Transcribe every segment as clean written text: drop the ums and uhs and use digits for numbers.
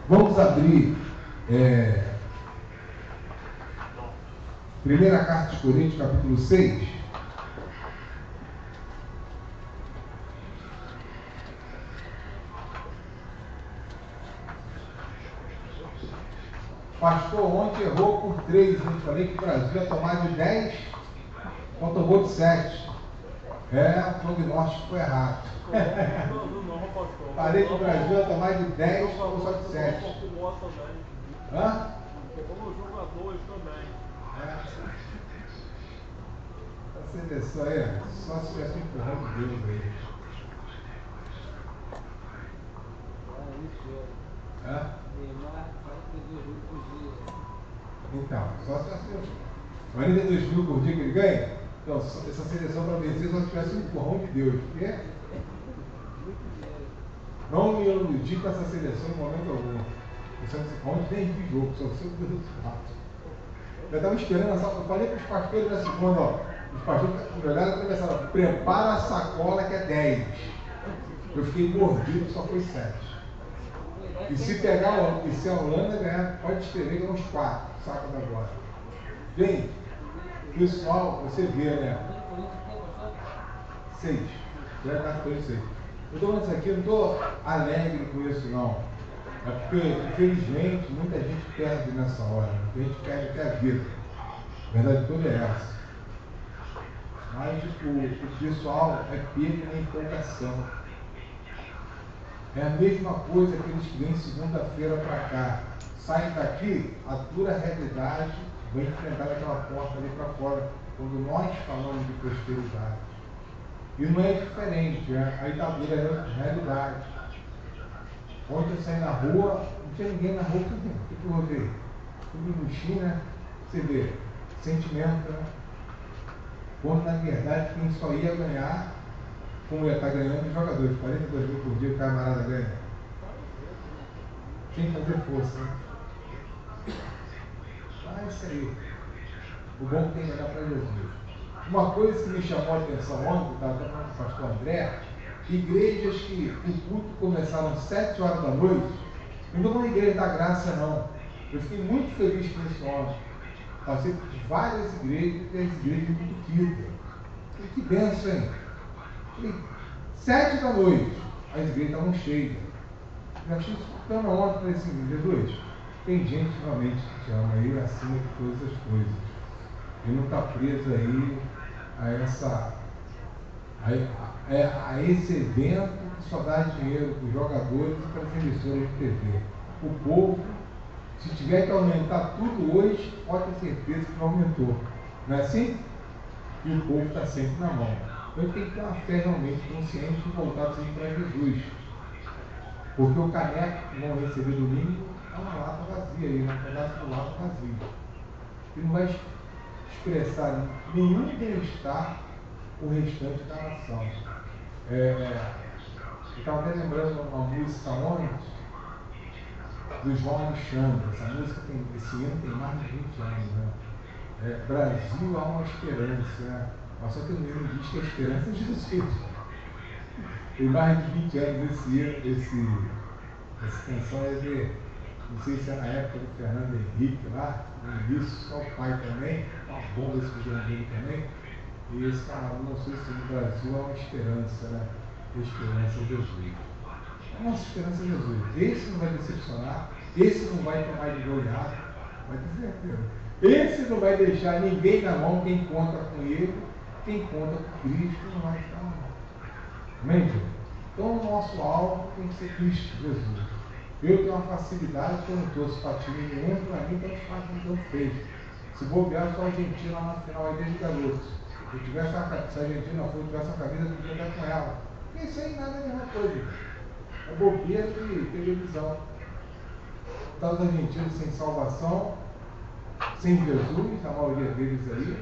Vamos abrir primeira carta de Coríntios, capítulo 6. Pastor ontem errou por 3. Eu falei que o Brasil ia tomar de 10, então tomou de 7. O prognóstico foi errado. Falei que o Brasil ia tomar de 10, tomou só de 7. Hã? Como jogadores também. A seleção aí, só se tivesse empurrando Deus aí. Então, só se tivesse 42 mil por dia que ele ganha. Então, essa seleção para vencer só se tivesse um empurrão de Deus. Porque não me iludi com essa seleção em momento algum. Ontem nem vi jogo, só sei o resultado. Eu estava esperando essa. Eu falei para os pastores da segunda, os pastores olharam e começaram, prepara a sacola que é 10. Eu fiquei mordido, só foi 7. E se pegar e se a Holanda ganhar, pode escrever que é uns 4, saco da agora. Gente, pessoal, você vê, né? 6. Eu estou falando isso aqui, eu não estou alegre com isso, não. É porque, infelizmente, muita gente perde nessa hora. A gente perde até a vida. A verdade toda é essa. Mas o pessoal é pego na empolgação. É a mesma coisa que eles que vêm segunda-feira para cá. Saem daqui, a dura realidade vai enfrentar aquela porta ali para fora. Quando nós falamos de prosperidade. E não é diferente, aí está a dura realidade. Ontem eu saí na rua, não tinha ninguém na rua, o que eu ouvi? Tudo no China, você vê, sentimento, né? Quando na verdade quem só ia ganhar, como ia estar ganhando, os jogadores, 42 mil por dia o camarada ganha. Sem fazer força, né? Ah, isso aí. O bom que tem que olhar para Jesus. Uma coisa que me chamou a atenção ontem, estava até falando com o pastor André, igrejas que o culto começaram às 7 horas da noite, não estou falando igreja da graça, não. Eu fiquei muito feliz com isso ontem. Passei por várias igrejas e as igrejas muito quinta. Que benção, hein? 7 da noite, as igrejas estavam cheias. Eu achei isso bacana ontem, falei assim, Jesus, tem gente realmente que te ama aí acima de todas as coisas. E não está preso aí a esse evento que só dá dinheiro para os jogadores e para as emissoras de TV. O povo, se tiver que aumentar tudo hoje, pode ter certeza que não aumentou. Não é assim? E o povo está sempre na mão. Então tem que ter uma fé realmente consciente e voltar sempre para Jesus. Porque o caneco que vão receber domingo é uma lata vazia aí, um pedaço de lata vazio. E não vai expressar nenhum bem-estar o restante da nação. Eu estava até lembrando uma música ontem do João Alexandre. Essa música esse ano tem mais de 20 anos, né? Brasil há uma esperança, né? Mas só que o livro diz que a esperança é Jesus. Tem mais de 20 anos essa canção é de, não sei se é na época do Fernando Henrique lá, no início, só o pai também, uma bomba esse governo dele também. E esse canal, não sei se no Brasil há uma esperança, né? A esperança é Jesus. A nossa esperança é Jesus. Esse não vai decepcionar, esse não vai tomar de goleado, vai ter certeza. Esse não vai deixar ninguém na mão, quem conta com ele, quem conta com Cristo não vai estar na mão. Amém, gente? Então o nosso alvo tem que ser Cristo Jesus. Eu tenho uma facilidade que eu não trouxe para time nenhum, para mim tanto faz como tanto fez. Se bobear, só a Argentina lá na final aí desde garotos. Se tivesse se a Argentina tivesse a camisa, eu podia dar com ela. Porque isso aí nada é a mesma coisa. É bobeira de televisão. Está os argentinos sem salvação, sem Jesus, a maioria deles aí,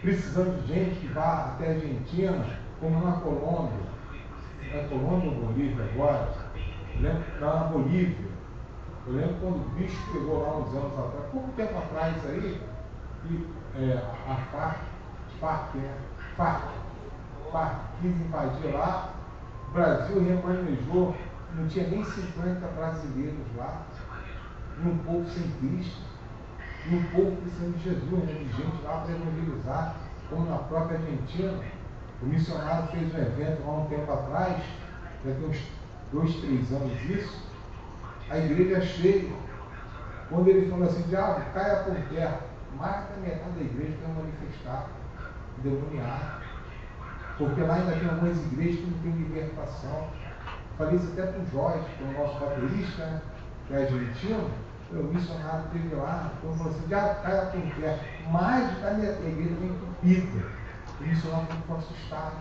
precisando de gente que vá até a Argentina, como na Colômbia. Na Colômbia ou Bolívia agora? Eu lembro lá na Bolívia. Eu lembro quando o bicho pegou lá uns anos atrás, pouco tempo atrás aí, e a FARC quis invadir lá, o Brasil remanejou, não tinha nem 50 brasileiros lá, e um povo sem Cristo, e um povo precisando de Jesus, né, de gente lá para evangelizar, como na própria Argentina. O missionário fez um evento há um tempo atrás, já tem uns 2, 3 anos isso, a igreja cheia. Quando ele falou assim, diabo, caia por terra, mais da metade da igreja vai manifestar, demoniar. Porque lá ainda tem algumas igrejas que não tem libertação. Falei isso até para o Jorge, que é o nosso baterista, né, que é argentino. O missionário esteve lá, quando falou assim, diabo, caia por terra, mais da metade da igreja vem entupida. O missionário ficou assustado.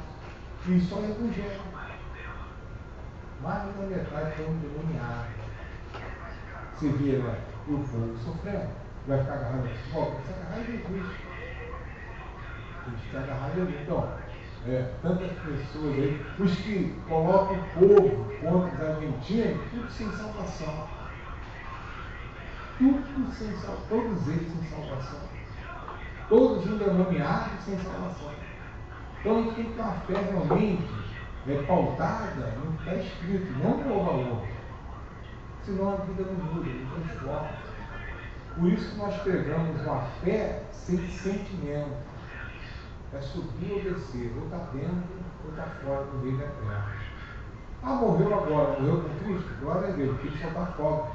E só é evangelho. Mais da metade foi endemoniado. Você vê, né? E o povo sofrendo. Vai ficar agarrado no futebol? Tem que se agarrar em Jesus. Tem que se agarrar em Jesus. Então, tantas pessoas aí, os que colocam o povo contra os argentinos, tudo sem salvação. Tudo sem salvação. Todos eles sem salvação. Todos endemoniados sem salvação. Então a gente tem que ter uma fé realmente pautada no que está escrito, não no valor. Senão a vida não muda, não transforma. Por isso que nós pregamos uma fé sem sentimento. É subir ou descer, ou está dentro ou está fora do meio da terra. Ah, morreu agora, morreu com Cristo? Glória a Deus, porque ele só está fora.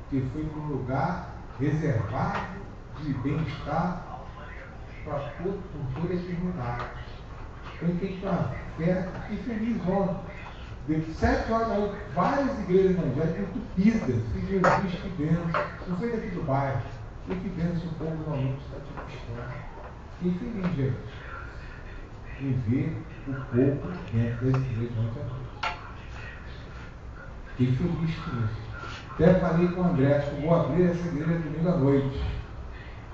Que foi para um lugar reservado de bem-estar por toda a eternidade. Então tem que ter uma fé. Fiquei feliz ontem. De 7 horas da noite, várias igrejas evangélicas entupidas. Que Jesus, que bênção. Não foi daqui do bairro. E que bênção o povo realmente está te buscando. Fiquei feliz, gente, em ver o povo dentro das igrejas ontem à noite. Fiquei feliz com isso. Até falei com o André, acho que vou abrir essa igreja domingo à noite.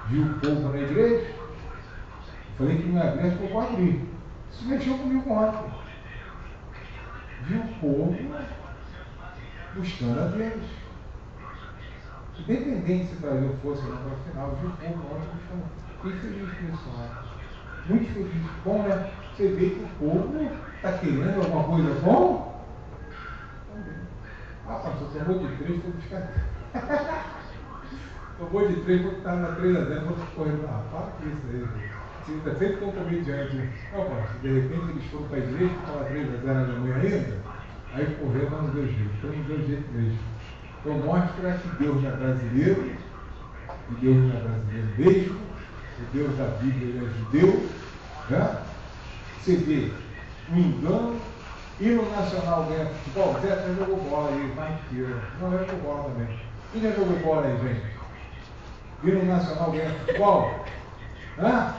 Viu o povo na igreja? Falei que não ia abrir, acho que eu vou abrir. Isso mexeu comigo ontem. Viu o povo buscando a Deus. Independente se o Brasil fosse lá para o final, viu o povo ontem buscando. Fiquei feliz com isso ontem. Muito feliz. Bom, né? Você vê que o povo está querendo alguma coisa bom? Ah, pastor, tomou de 3, foi buscar. Tomou de 3, foi estar na 3-0, vou correndo. Ah, para com isso aí. Você sempre tem um comediante. Não, pastor, de repente eles foram para a igreja, estava 3-0 na Alemanha ainda, aí correram, mas não deu jeito. Então não deu jeito mesmo. Então mostra que Deus não é brasileiro, e Deus não é brasileiro mesmo, o Deus da Bíblia ele é judeu. Né? Você vê um engano. Hino nacional ganha futebol, Zé até jogou bola aí, mais que eu. Não, eu jogou bola também. Quem já jogou bola aí, gente? Hino nacional ganha futebol? Hã?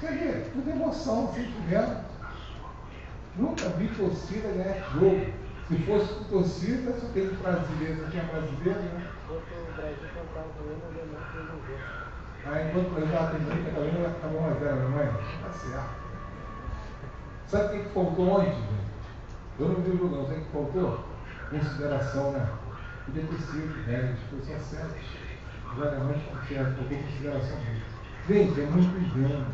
Você vê, tudo emoção, sentimento. Nunca vi torcida ganhar jogo. Se fosse com torcida, só tem brasileiro, não tinha brasileiro, né? Enquanto o Brasil cantava com ele, o Alemanha fez um gol. Aí enquanto o Brasil estava tentando, a Alemanha acabou 1-0, a Alemanha. Tá certo. Sabe o que faltou ontem, gente? Eu não vi o jogo, não. Sabe o que faltou? Consideração, né? Podia ter sido 10, foi só 7. Os alemães faltou consideração mesmo. Gente, é muito engano.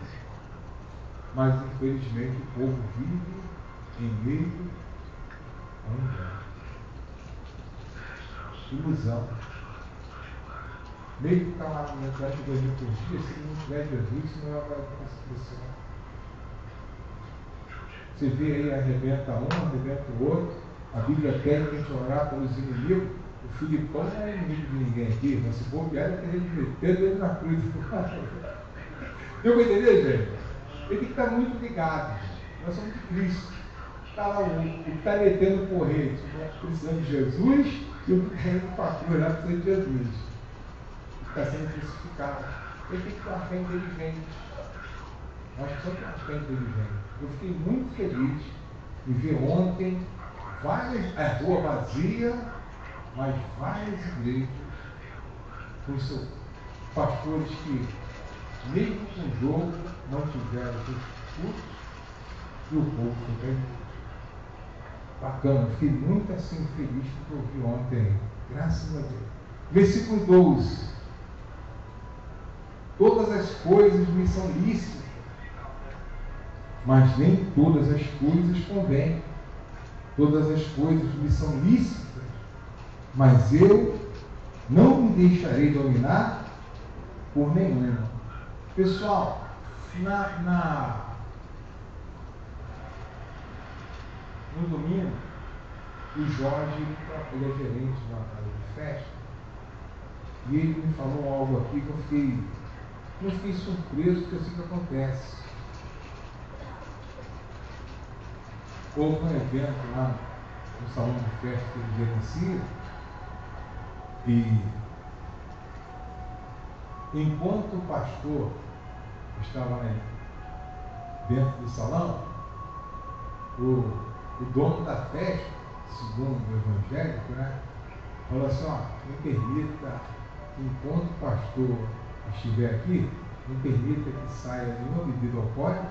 Mas, infelizmente, o povo vive em meio a um engano. Ilusão. Meio que está lá no metade de 2000 por dia, se não tiver Jesus, isso não vai conseguir. Você vê aí, arrebenta um, arrebenta o outro. A Bíblia pede para a gente orar pelos inimigos. O Filipão não é inimigo de ninguém aqui, mas se bobear, ele tem que meter ele na cruz. Deu para entender, gente? Ele tem que estar muito ligado. Nós somos de Cristo. Está lá o que está metendo porrete, precisando de Jesus, e o que está indo para a cruz lá precisando de Jesus. Está sendo crucificado. Ele tem que ter uma fé inteligente. Nós precisamos ter uma fé inteligente. Eu fiquei muito feliz em ver ontem várias, rua vazia, mas várias igrejas com seus pastores que, mesmo com o jogo, não tiveram seus cultos e o povo foi bem. Bacana, fiquei muito assim feliz com o que eu vi ontem. Graças a Deus. Versículo 12. Todas as coisas me são lícitas, mas nem todas as coisas convêm. Todas as coisas me são lícitas, mas eu Não me deixarei dominar por nenhuma. Pessoal, no domingo, o Jorge, ele é gerente de uma casa de festa, e ele me falou algo aqui que eu fiquei surpreso, porque assim que acontece. Houve um evento lá no salão de festa que ele gerencia, e enquanto o pastor estava aí dentro do salão, o dono da festa, segundo o evangélico, né, falou assim: ó, me permita, enquanto o pastor estiver aqui, me permita que saia nenhuma bebida alcoólica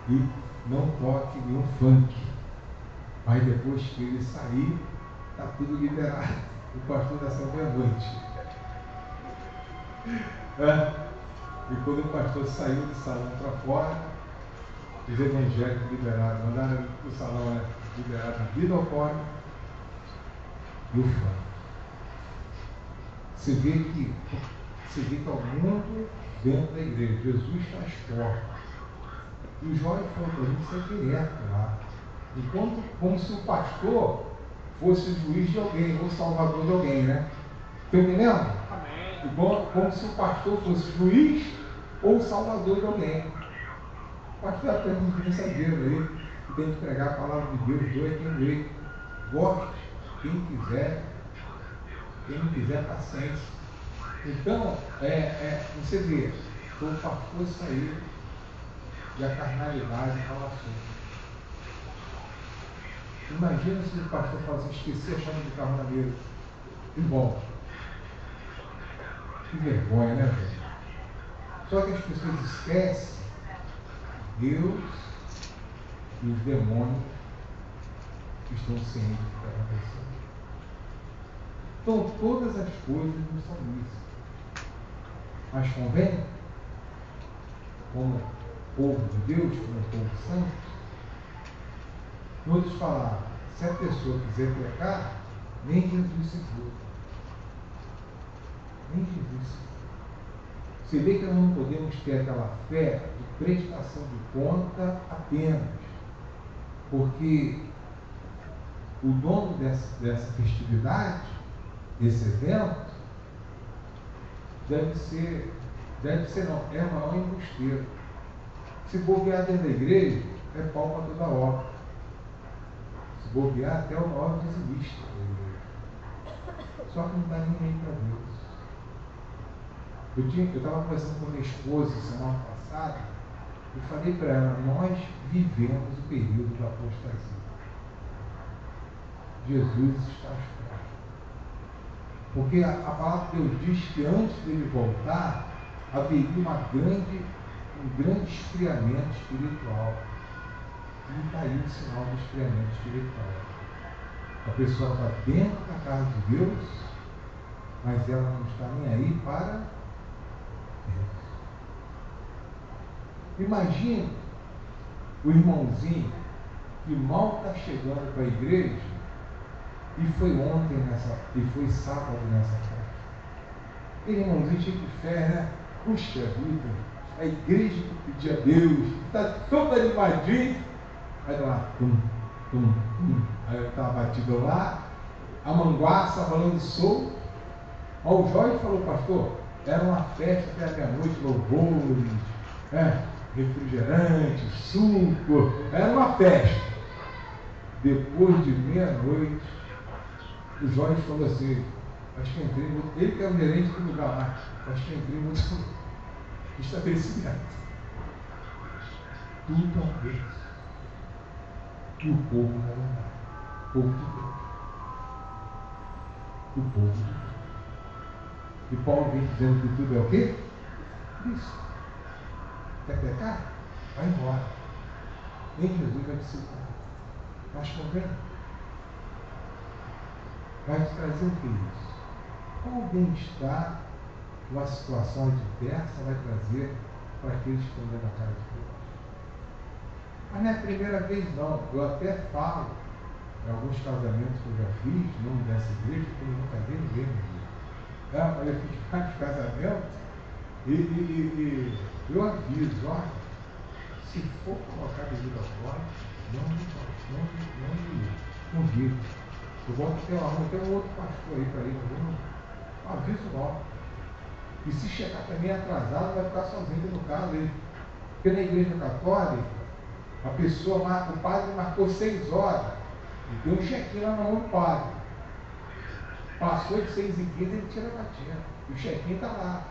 e não toque nenhum funk. Mas depois que ele sair, está tudo liberado. O pastor da Santa Meia-Noite. E quando o pastor saiu do salão para fora, os evangélicos liberaram, mandaram o salão liberar a bebida alcoólica e o funk. Você vê que é o mundo dentro da igreja. Jesus transporta. E o Jorge falou para a gente ser direto lá. Enquanto, como se o pastor fosse o juiz de alguém, ou o salvador de alguém, né? Estão entendendo? Amém. Como se o pastor fosse o juiz ou o salvador de alguém. O pastor é apenas um mensageiro aí, que tem que pregar a palavra de Deus, dois quem lê. Goste, quem quiser, quem não quiser, paciência. Então, você vê, o pastor saiu e a carnalidade fala assim. Imagina se o pastor fala assim: esqueci a chave do carro na mesa. E volta. Que vergonha, né, gente? Só que as pessoas esquecem Deus e os demônios que estão cientes do que está acontecendo. Então, todas as coisas não são isso. Mas convém, como povo de Deus, como povo santo, em outras palavras, se a pessoa quiser pecar, nem Jesus se for. Nem Jesus se for. Você vê que nós não podemos ter aquela fé de prestação de conta apenas, porque o dono dessa festividade, desse evento, é o maior embusteiro. Se bobear dentro da igreja, é pau para toda obra. Se bobear, até o maior dizimista da igreja. Só que não dá nem aí para Deus. Eu estava conversando com minha esposa semana passada e falei para ela: nós vivemos o período da apostasia. Jesus está às portas. Porque a palavra de Deus diz que antes dele voltar, haveria um grande esfriamento espiritual. E está aí o sinal do esfriamento espiritual. A pessoa está dentro da casa de Deus, mas ela não está nem aí para Deus. Imagine o irmãozinho que mal está chegando para a igreja e foi foi sábado nessa festa. Aquele irmãozinho cheio de fé, né? Puxa vida, a igreja que pedia a Deus, está todo animadinho. Aí lá, Aí eu estava batido lá, a manguaça falando solto. Aí o Jorge falou: pastor, era uma festa até a meia-noite, louvores, refrigerante, suco, era uma festa. Depois de meia-noite, o Jorge falou assim: acho que entrei muito. Ele que é o gerente do lugar lá, acho que entrei muito estabelecimento. Tudo a Deus. E o povo não é o povo de Deus. O povo de Deus. E Paulo vem dizendo que tudo é o quê? Isso. Quer pecar? Vai embora. Nem Jesus vai te segurar. Mas convém. Vai te trazer o que é isso? Qual bem-estar uma situação adversa vai trazer para aqueles que estão dentro da casa de Deus? Mas não é a primeira vez não. Eu até falo alguns casamentos que eu já fiz, não dessa igreja, que eu não casei ninguém. Mas eu fiz vários casamentos e eu aviso, olha, se for colocar bebida fora, não vivo. Eu vou ter um outro pastor aí para ir, mas eu não aviso logo. E se chegar também atrasado, vai ficar sozinho no carro dele. Porque na igreja católica, a pessoa marca, o padre marcou 6 horas e deu um check-in lá na mão do padre. Passou de 6h15, ele tira a batina. E o check-in está lá.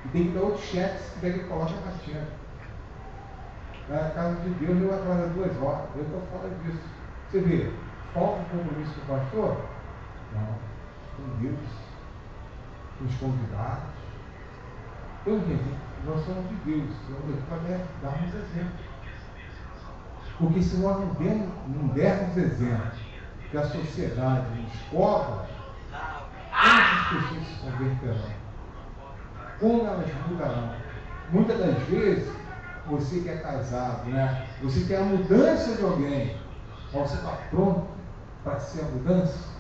E tem que dar outro cheque se quiser que ele coloque a batina. Na casa de Deus, eu atraso 2 horas. Eu estou fora disso. Você vê, falta um compromisso com o pastor? Não. Com Deus. Com os convidados. Então, gente, nós somos de Deus. Somos aqui para darmos exemplo. Porque se nós não dermos exemplo que a sociedade nos cobra, como as pessoas se converterão? Como elas mudarão? Muitas das vezes, você que é casado, né? Você quer a mudança de alguém, mas você está pronto para ser a mudança?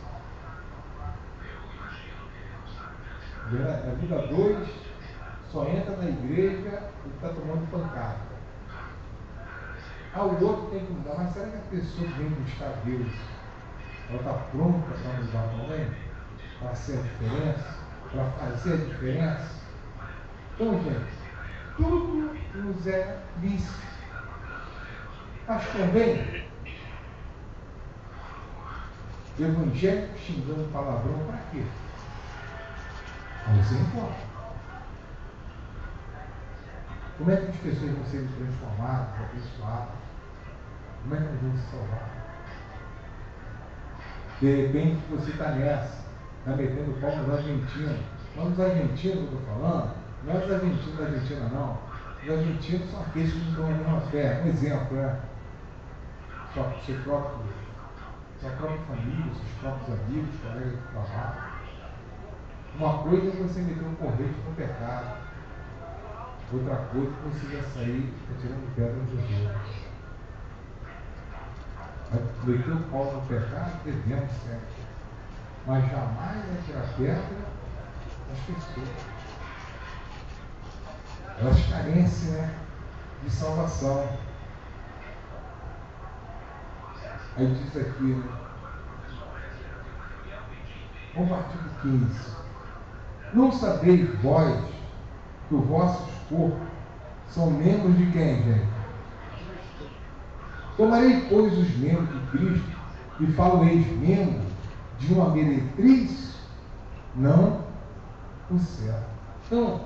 A vida 2 só entra na igreja e está tomando pancada. O outro tem que mudar, mas será que a pessoa que vem buscar Deus, ela está pronta para mudar também? Para ser a diferença? Para fazer a diferença? Então, gente, tudo nos é lícito. Mas também, evangélico xingando palavrão para quê? Você importa. Como é que as pessoas vão ser transformadas, abençoadas? Como é que elas vão se salvar? De repente você está nessa, está metendo pau nos argentinos. Não nos argentinos que eu estou falando, não é os argentinos da Argentina não. Os argentinos são aqueles que não estão na mesma fé. Um exemplo, né? Sua própria família, seus próprios amigos, colegas de trabalho. Uma coisa é você meter um porrete no pecado. Outra coisa é você já sair tirando pedra dos outros. Meter o pau no pecado, devemos sempre. Mas jamais é tirar pedra das pessoas. Elas carecem, né, de salvação. Aí diz aqui, né? Vamos ao artigo 15. Não sabeis vós que os vossos corpos são membros de quem, gente? Tomarei, pois, os membros de Cristo e falo-eis membro de uma meretriz? Não o céu. Então,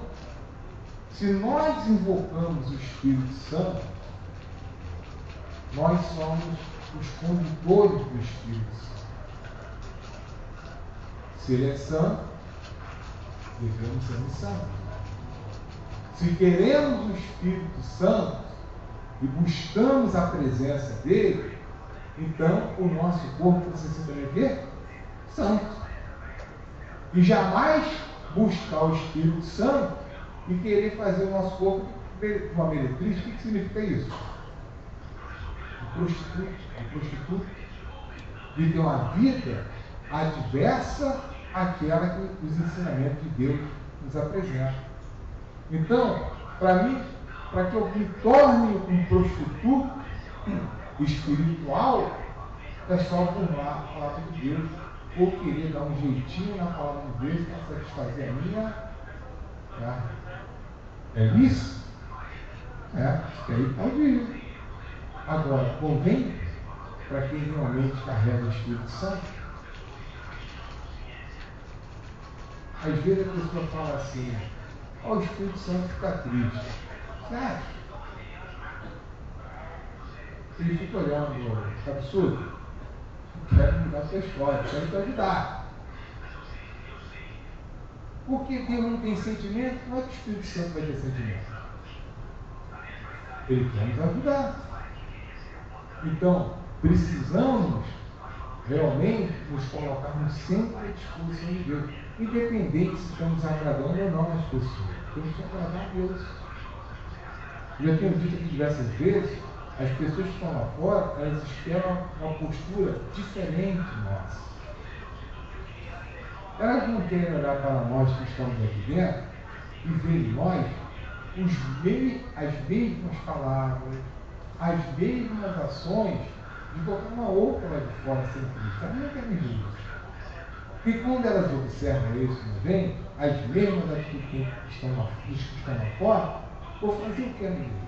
se nós invocamos o Espírito Santo, nós somos os condutores do Espírito Santo. Se ele é santo, devemos ser santos. Se queremos o Espírito Santo e buscamos a presença dele, então o nosso corpo precisa ser também o quê? Santo. E jamais buscar o Espírito Santo e querer fazer o nosso corpo uma meretriz. O que significa isso? Um prostituto. Viver uma vida adversa àquela que os ensinamentos de Deus nos apresentam. Então, para mim, para que eu me torne um prostituto espiritual, é só burlar a palavra de Deus, ou querer dar um jeitinho na palavra de Deus para satisfazer a minha carne. É isso? Isso aí pode ir. Agora, convém para quem realmente carrega o Espírito Santo? Às vezes a pessoa fala assim, o Espírito Santo fica triste. Você acha? Ele fica olhando, que absurdo. Quero mudar a sua história, quero te ajudar. Porque Deus não tem sentimento, não é que o Espírito Santo vai ter sentimento. Ele quer nos ajudar. Então, precisamos realmente nos colocarmos sempre à disposição de Deus. Independente se estamos agradando ou não as pessoas. Temos que agradar a Deus. Já tenho dito aqui diversas vezes As pessoas que estão lá fora, elas esperam uma postura diferente nossa. Elas não querem olhar para nós que estamos aqui dentro e ver em nós as mesmas palavras, as mesmas ações de qualquer uma outra lá de fora sem Cristo. Elas não querem ver isso. Porque quando elas observam isso também, as mesmas atitudes que estão lá fora, vou fazer o que é na igreja?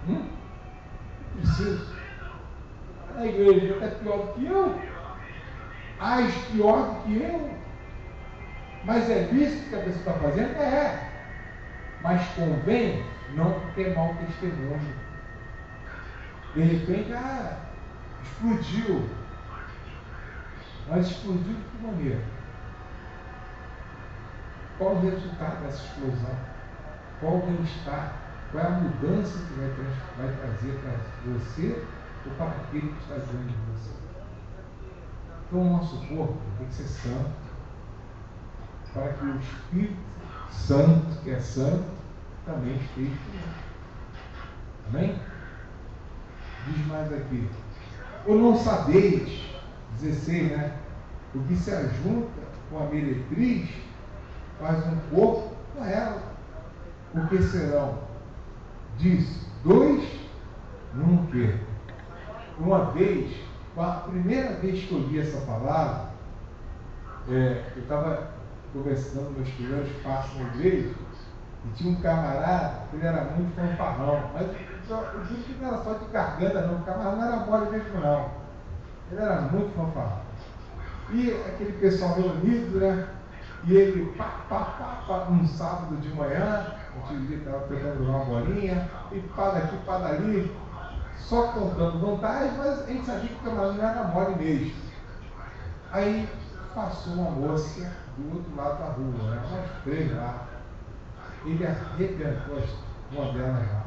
Não preciso. A igreja está pior do que eu. As pior do que eu. Mas é isso que a pessoa está fazendo? É. Mas convém não ter mau testemunho. De repente, explodiu. Mas explodiu de que maneira? Qual o resultado dessa explosão? Qual o bem-estar? Qual é a mudança que vai trazer para você ou para aquele que está diante de você? Então o nosso corpo tem que ser santo, para que o Espírito Santo, que é santo, também esteja conosco. Amém? Diz mais aqui. Ou não sabeis, 16, né? O que se ajunta com a meretriz faz um corpo com ela. Porque serão, diz, dois num quê? Uma vez, a primeira vez que eu li essa palavra, eu estava conversando com meus primeiros passos na igreja, e tinha um camarada, ele era muito fanfarrão, mas eu disse que não era só de garganta não, o camarada não era mole mesmo não, ele era muito fanfarrão. E aquele pessoal reunido, né? E ele, um sábado de manhã, eu estava tentando jogar uma bolinha, e pá daqui, pá dali, só contando vantagem, mas a gente sabia que o camarada não era mole mesmo. Aí passou uma moça do outro lado da rua, né? Umas 3 lá. Ele arrebentou uma delas lá.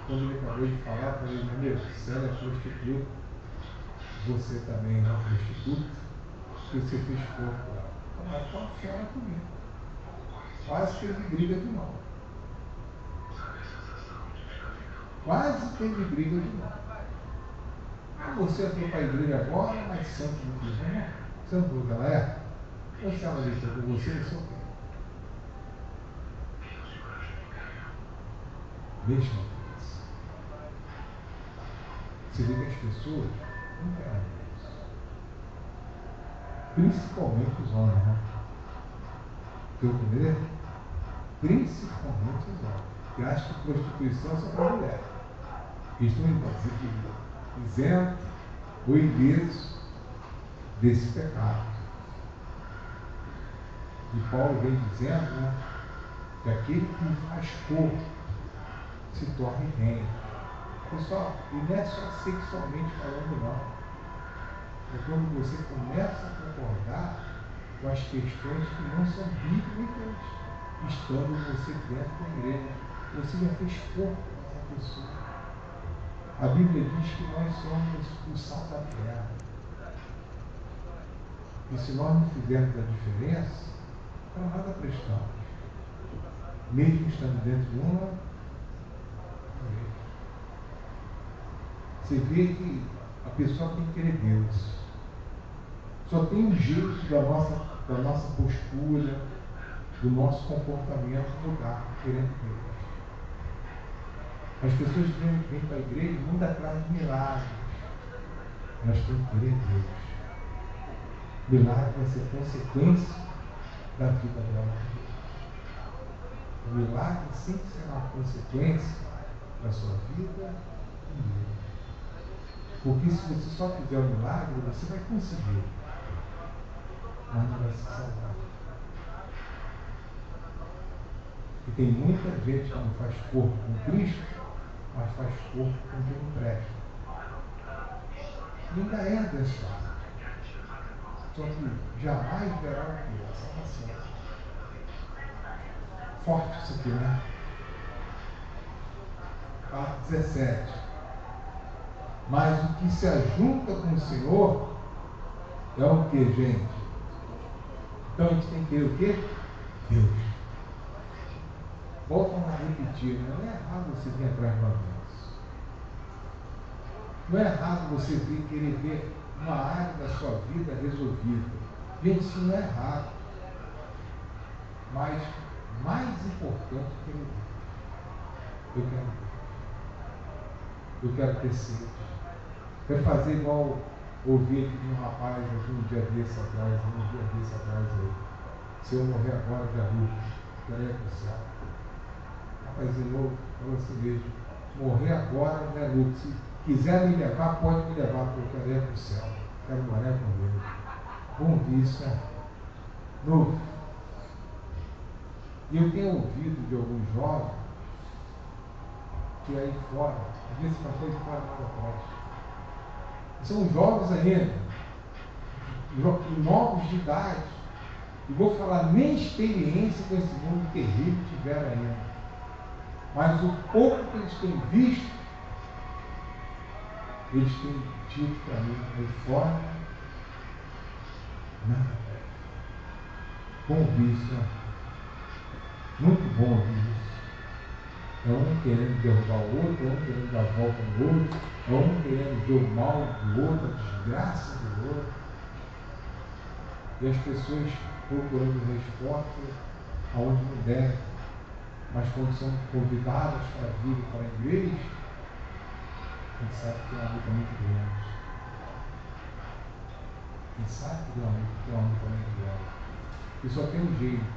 Quando ele acabou de falar, eu falei, meu amigo, você é prostituta, você também é prostituta, que você fez corpo lá. Mas funciona comigo. Quase teve briga de mão. Quase teve briga de mão. Você foi para a igreja agora, mas santo não diz, não. Santo não que ela é? Eu se ela deixou com você, eu sou quem? Mesma coisa. Você vê que as pessoas não querem isso. Principalmente os homens, né? Deu para ver? Principalmente os homens. Que acham que prostituição é só para mulher. Eles estão isentos ou ilesos desse pecado. E Paulo vem dizendo, né, que aquele que faz corpo se torna reino. Pessoal, e não é só sexualmente falando, não. É quando você começa a concordar com as questões que não são bíblicas, estando você dentro da igreja. Você já fez corpo com essa pessoa. A Bíblia diz que nós somos o sal da terra. E se nós não fizermos a diferença, para nada prestamos. Mesmo estando dentro de uma igreja. Você vê que a pessoa tem que querer Deus. Só tem um jeito da nossa postura, do nosso comportamento mudar, querendo Deus. As pessoas vêm para a igreja e mudam atrás de milagres. Nós temos que querer Deus. Milagre vai ser consequência da vida dela. O milagre sempre será uma consequência da sua vida com Deus. Porque se você só fizer o milagre, você vai conseguir, mas não vai se salvar. E tem muita gente que não faz corpo com Cristo, mas faz corpo com quem não presta. E ainda é abençoado. Só que jamais verá o que? A salvação. Forte isso aqui, né? Parte 17. Mas o que se ajunta com o Senhor é o que, gente? Então a gente tem que ter o quê? Deus. Volto a repetir, não é errado você vir atrás do avanço. Não é errado você vir querer ver uma área da sua vida resolvida. Gente, isso não é errado. Mas, mais importante que eu quero ter sede. Quero fazer igual ouvi aqui de um rapaz aqui um dia desse atrás aí. Se eu morrer agora, já quero ir para o céu. Rapazinho novo, falou assim mesmo, morrer agora não é lucro. Se quiser me levar, pode me levar, porque eu quero ir para o céu. Quero morar com ele. Bom isso, né? Novo. E eu tenho ouvido de alguns jovens que aí fora, às vezes passou de fora nada atrás. São jovens ainda, novos de idade. E vou falar, nem experiência com esse mundo terrível tiveram ainda. Mas o pouco que eles têm visto, eles têm dito para mim, aí fora, nada. Bom ouvir isso, né? Muito bom ouvir isso. É um querendo derrubar o outro, é um querendo dar volta no outro, é um querendo ver o mal do outro, a desgraça do outro. E as pessoas procurando resposta aonde não deve. Mas quando são convidadas para vir para a igreja, a gente sabe que tem uma luta muito grande. A gente sabe que tem uma luta muito grande. E só tem um jeito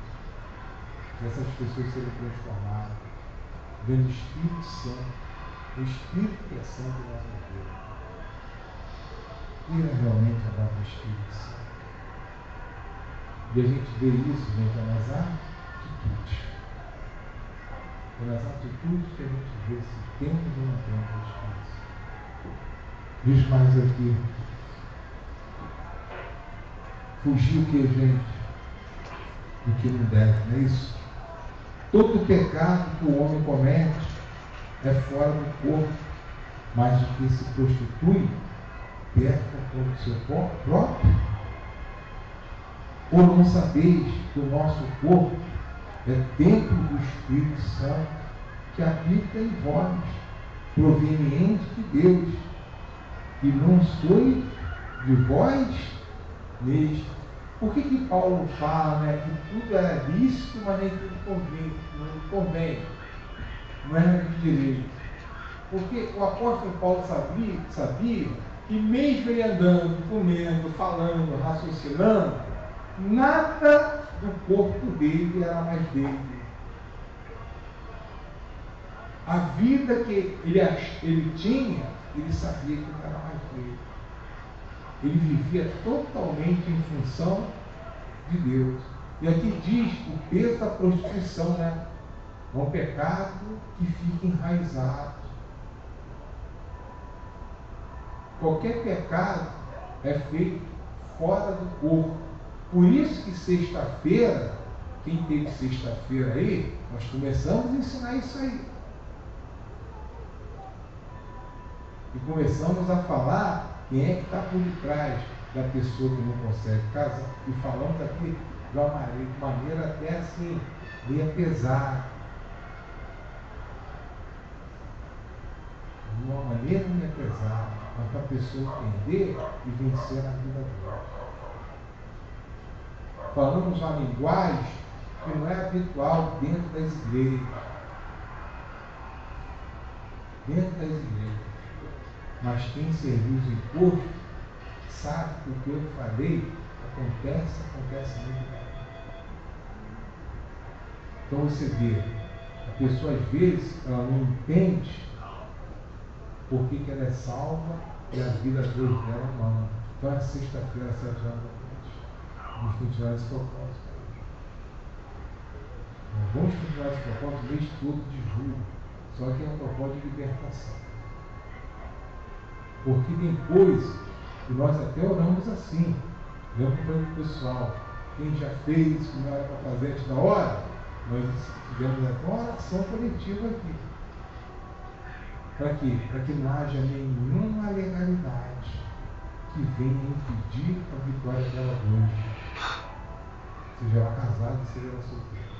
dessas pessoas serem transformadas, vendo o Espírito Santo, o Espírito que é santo em nossa vida. Ir realmente a do Espírito Santo. E a gente vê isso, gente, nas atitudes. É nas atitudes que a gente vê se temos ou não temos o Espírito Santo. Diz mais aqui. Fugir o que, gente? Do que não deve, não é isso? Todo pecado que o homem comete é fora do corpo, mas o que se prostitui peca contra o seu próprio. Ou não sabeis que o nosso corpo é templo do Espírito Santo que habita em vós, proveniente de Deus, e não sois de vós mesmos. Por que Paulo fala, né, que tudo é lícito, mas nem tudo convém? Não é de direito. Porque o apóstolo Paulo sabia que mesmo ele andando, comendo, falando, raciocinando, nada do corpo dele era mais dele. A vida que ele tinha, ele sabia que não era mais dele. Ele vivia totalmente em função de Deus. E aqui diz o peso da prostituição, né? É um pecado que fica enraizado. Qualquer pecado é feito fora do corpo. Por isso que sexta-feira, quem teve sexta-feira aí, nós começamos a ensinar isso aí. E começamos a falar quem é que está por detrás da pessoa que não consegue casar. E falamos aqui de uma maneira até assim, meio pesada. De uma maneira meio pesada, mas para a pessoa entender e vencer a vida dela. Falamos uma linguagem que não é habitual dentro das igrejas. Dentro das igrejas. Mas quem serviço em corpo sabe que o que eu falei acontece muito bem. Então você vê, a pessoa às vezes ela não entende por que ela é salva e a vida de Deus dela não. Então é sexta-feira, às 7 horas da noite. Vamos continuar esse propósito. Vamos continuar esse propósito o mês todo de julho. Só que é um propósito de libertação. Porque tem coisas que nós até oramos assim. Eu falei para o pessoal, quem já fez, que não era para fazer antes da hora, nós fizemos até uma oração coletiva aqui. Para quê? Para que não haja nenhuma legalidade que venha impedir a vitória dela hoje. Seja ela casada, seja ela solteira.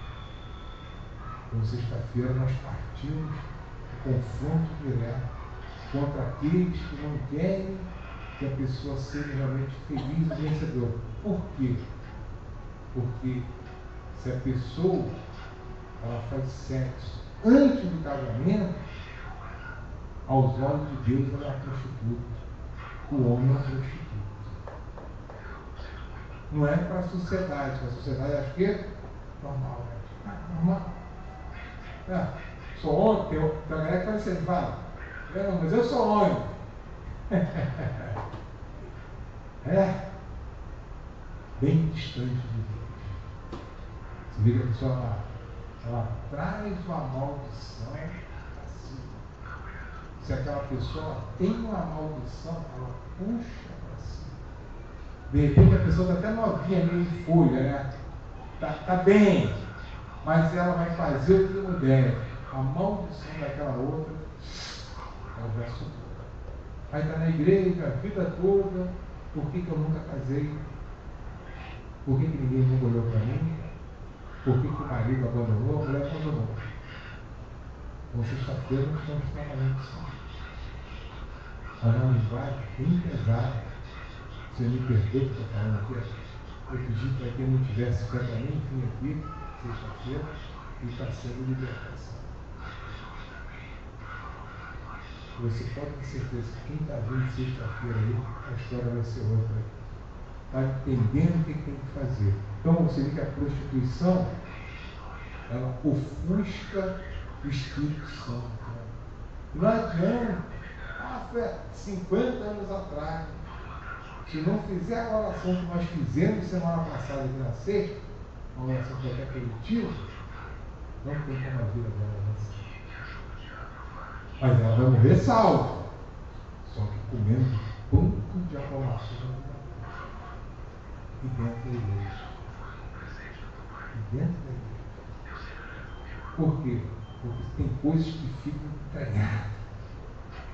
Então, sexta-feira, nós partimos do confronto direto contra aqueles que não querem que a pessoa seja realmente feliz e vencedora. Por quê? Porque se a pessoa ela faz sexo antes do casamento, aos olhos de Deus ela é prostituta. O homem é prostituta. Não é para a sociedade, porque a sociedade acha que é normal. Normal. Sou homem, tem uma galera que você fala, não, mas eu sou homem. Bem distante de Deus. Você vê que a pessoa ela traz uma maldição para si. Se aquela pessoa tem uma maldição, ela puxa para si. De repente a pessoa está até novinha, meio em folha, né? Tá bem, mas ela vai fazer o que não deve. A maldição daquela outra, ela já subiu. Vai estar na igreja a vida toda. Por que eu nunca casei? Por que ninguém nunca olhou para mim? Por que o marido abandonou? A mulher abandonou. Então, sexta-feira nós estamos trabalhando isso. A linguagem bem pesada. Você me perdoa que eu estou falando aqui. Eu pedi para quem não tivesse fé para mim, vim aqui, sexta-feira, e está sendo libertação. Você pode ter certeza que quem está vindo sexta-feira aí, a história vai ser outra. Está entendendo o que tem que fazer. Então você vê que a prostituição, ela ofusca o Espírito Santo. Não adianta, foi 50 anos atrás. Se não fizer a oração que nós fizemos semana passada aqui na sexta, uma oração que é coletiva, não tem como a vida dela avançar. Mas ela vai morrer salva. Só que comendo banco de aprovação e dentro da igreja. E dentro da igreja. Por quê? Porque tem coisas que ficam entranhadas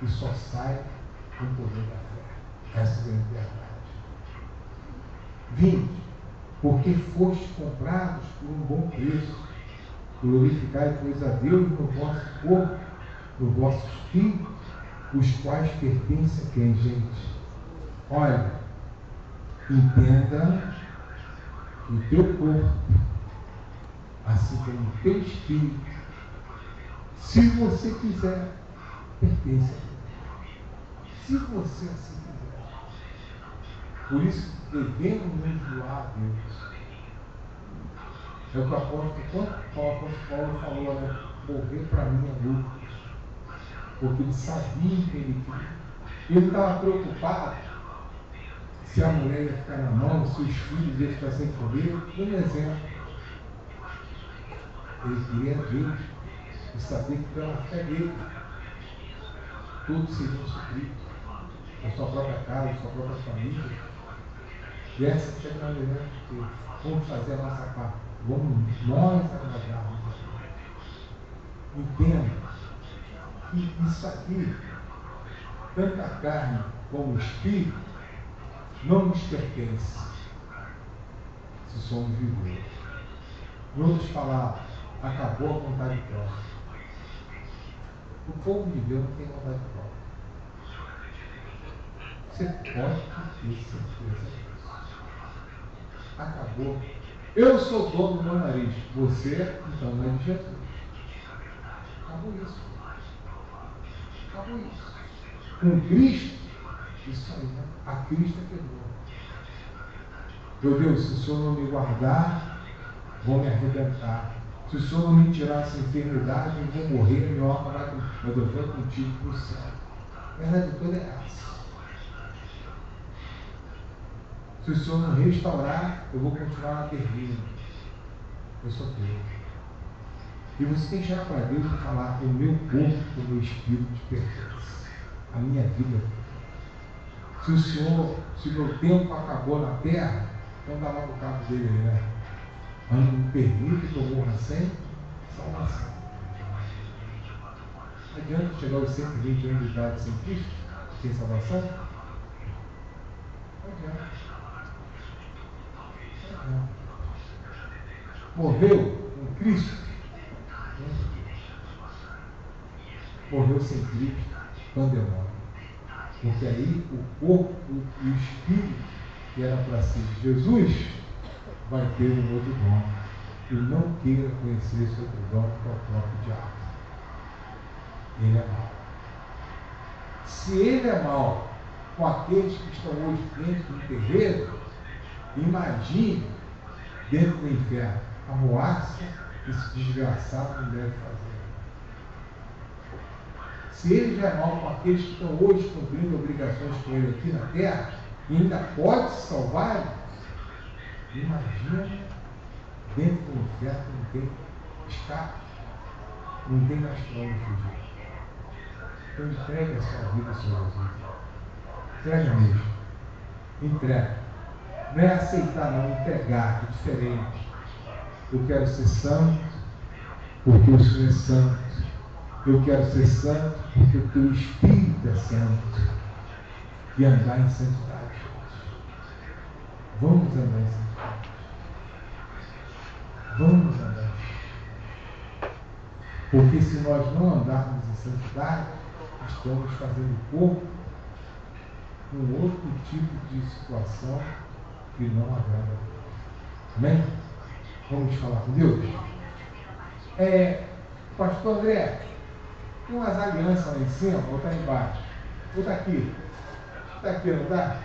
e só saem com o poder da fé. Essa é a grande verdade. 20. Porque fostes comprados por um bom preço. Glorificai, pois, a Deus no vosso corpo, no vosso espírito, os quais pertencem a quem, gente? Olha, entenda que o teu corpo, assim como o teu espírito, se você quiser, pertence a Deus. Se você assim quiser. Por isso, devemos nos doar a Deus. É o que o apóstolo Paulo falou, né? Morrer para mim é lucro. Porque ele sabia que ele queria. Ele estava preocupado se a mulher ia ficar na mão, se os filhos iam ficar sem comer. Por exemplo, ele queria Deus e saber que pela fé dele todos seriam supridos. A sua própria casa, a sua própria família. E essa é a finalidade de Deus. Vamos fazer a nossa parte. Vamos nós agradarmos a Deus. Entenda que isso aqui, tanto a carne como o espírito, não nos pertence se somos vivos. Em outras palavras, acabou a vontade própria. O povo de Deus não tem vontade própria. Você pode ter certeza disso. Acabou. Eu sou dono do meu nariz. Você, então, não é de Jesus. Acabou isso. Acabou isso. Com Cristo, isso aí, né? A Cristo quebrou. Meu Deus, se o Senhor não me guardar, vou me arrebentar. Se o Senhor não me tirar essa enfermidade, eu vou morrer, minha alma vai comigo. Mas eu vou contigo para o céu. A verdade toda é essa. Se o Senhor não restaurar, eu vou continuar na terrível. Eu sou Deus. E você tem que chegar para Deus e falar: o meu corpo, o meu espírito te pertence. A minha vida. Se o Senhor, se o meu tempo acabou na terra, então dá lá no cabo dele, né? Mas não me permite que eu morra sem salvação. Não adianta chegar aos 120 anos de idade sem Cristo, sem salvação? Não adianta. Morreu com Cristo, não morreu sem Cristo, pandemônio. Porque aí o corpo e o espírito, que era para ser Jesus, vai ter um outro dono. E não queira conhecer esse outro dono, que é o próprio diabo. Ele é mau. Se ele é mau com aqueles que estão hoje dentro do terreiro, imagine dentro do inferno a moaça que esse desgraçado não deve fazer. Se ele já é mau com aqueles que estão hoje cumprindo obrigações com ele aqui na terra, e ainda pode se salvar, imagina dentro do inferno que não tem escape, não tem mais para onde fugir. Então entregue a sua vida ao Senhor Jesus. Entrega mesmo. Entrega. Não é aceitar, não, entregar, é diferente. Eu quero ser santo porque o Senhor é santo. Eu quero ser santo porque o teu Espírito é santo. E andar em santidade. Vamos andar em santidade. Vamos andar em santidade. Porque se nós não andarmos em santidade, estamos fazendo o corpo um outro tipo de situação que não agrada a Deus. Amém? Vamos falar com Deus? Pastor André, tem umas alianças lá em cima ou está embaixo? Ou está aqui? Está aqui, não está?